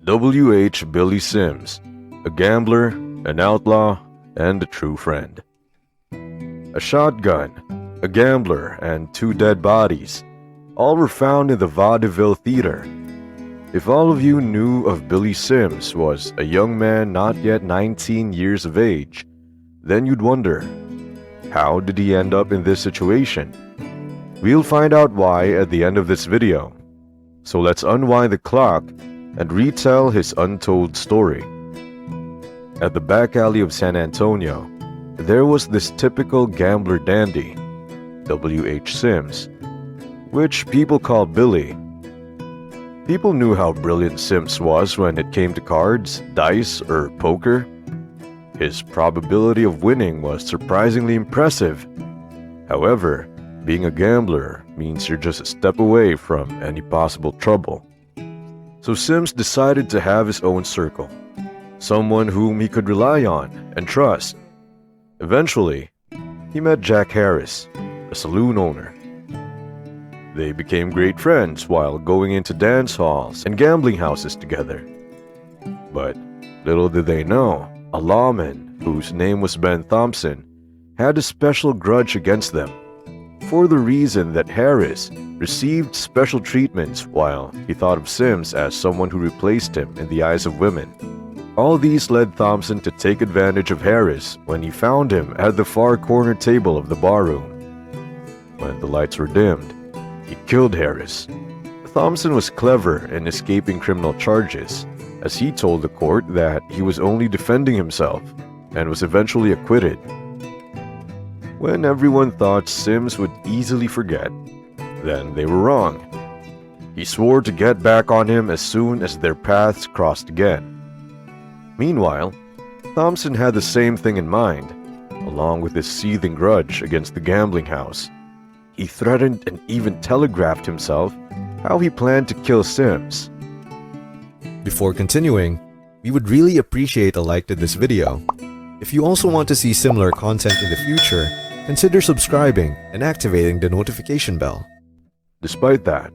W.H. Billy Sims, a gambler, an outlaw, and a true friend. A shotgun, a gambler, and 2 dead bodies, all were found in the Vaudeville Theater. If all of you knew of Billy Sims was a young man not yet 19 years of age, then you'd wonder, how did he end up in this situation? We'll find out why at the end of this video. So let's unwind the clock and retell his untold story. At the back alley of San Antonio, there was this typical gambler dandy, W.H. Sims, which people called Billy. People knew how brilliant Sims was when it came to cards, dice, or poker. His probability of winning was surprisingly impressive. However, being a gambler means you're just a step away from any possible trouble. So Sims decided to have his own circle, someone whom he could rely on and trust. Eventually, he met Jack Harris, a saloon owner. They became great friends while going into dance halls and gambling houses together. But little did they know, a lawman, whose name was Ben Thompson, had a special grudge against them, for the reason that Harris received special treatments while he thought of Sims as someone who replaced him in the eyes of women. All these led Thompson to take advantage of Harris when he found him at the far corner table of the barroom. When the lights were dimmed, he killed Harris. Thompson was clever in escaping criminal charges, as he told the court that he was only defending himself and was eventually acquitted. When everyone thought Sims would easily forget, then they were wrong. He swore to get back on him as soon as their paths crossed again. Meanwhile, Thompson had the same thing in mind, along with his seething grudge against the gambling house. He threatened and even telegraphed himself how he planned to kill Sims. Before continuing, we would really appreciate a like to this video. If you also want to see similar content in the future, consider subscribing and activating the notification bell. Despite that,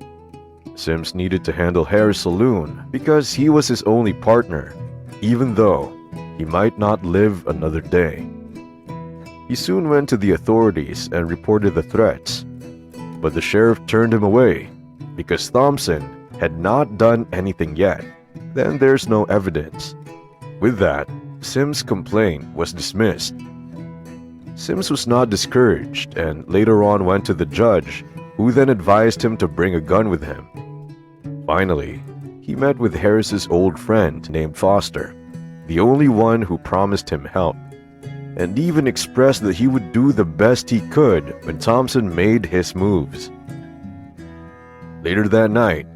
Sims needed to handle Harris' saloon because he was his only partner, even though he might not live another day. He soon went to the authorities and reported the threats, but the sheriff turned him away because Thompson had not done anything yet. Then there's no evidence. With that, Sims' complaint was dismissed. Sims was not discouraged and later on went to the judge, who then advised him to bring a gun with him. Finally, he met with Harris's old friend named Foster, the only one who promised him help, and even expressed that he would do the best he could when Thompson made his moves. Later that night,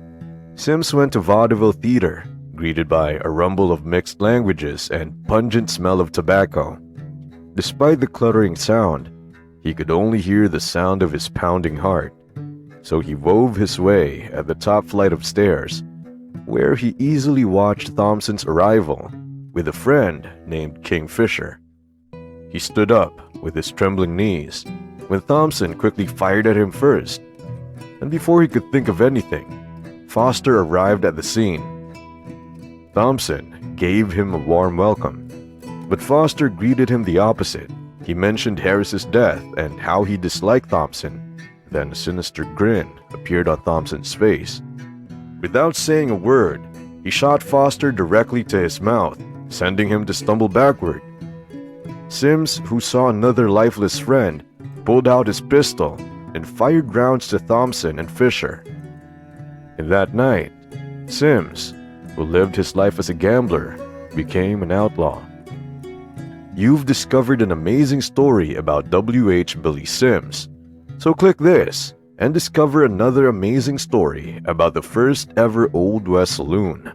Sims went to Vaudeville Theater, greeted by a rumble of mixed languages and pungent smell of tobacco. Despite the cluttering sound, he could only hear the sound of his pounding heart, so he wove his way at the top flight of stairs, where he easily watched Thompson's arrival with a friend named Kingfisher. He stood up with his trembling knees when Thompson quickly fired at him first, and before he could think of anything, Foster arrived at the scene. Thompson gave him a warm welcome, but Foster greeted him the opposite. He mentioned Harris's death and how he disliked Thompson. Then a sinister grin appeared on Thompson's face. Without saying a word, he shot Foster directly to his mouth, sending him to stumble backward. Sims, who saw another lifeless friend, pulled out his pistol and fired rounds to Thompson and Fisher. In that night, Sims, who lived his life as a gambler, became an outlaw. You've discovered an amazing story about W.H. Billy Sims, so click this and discover another amazing story about the first ever Old West Saloon.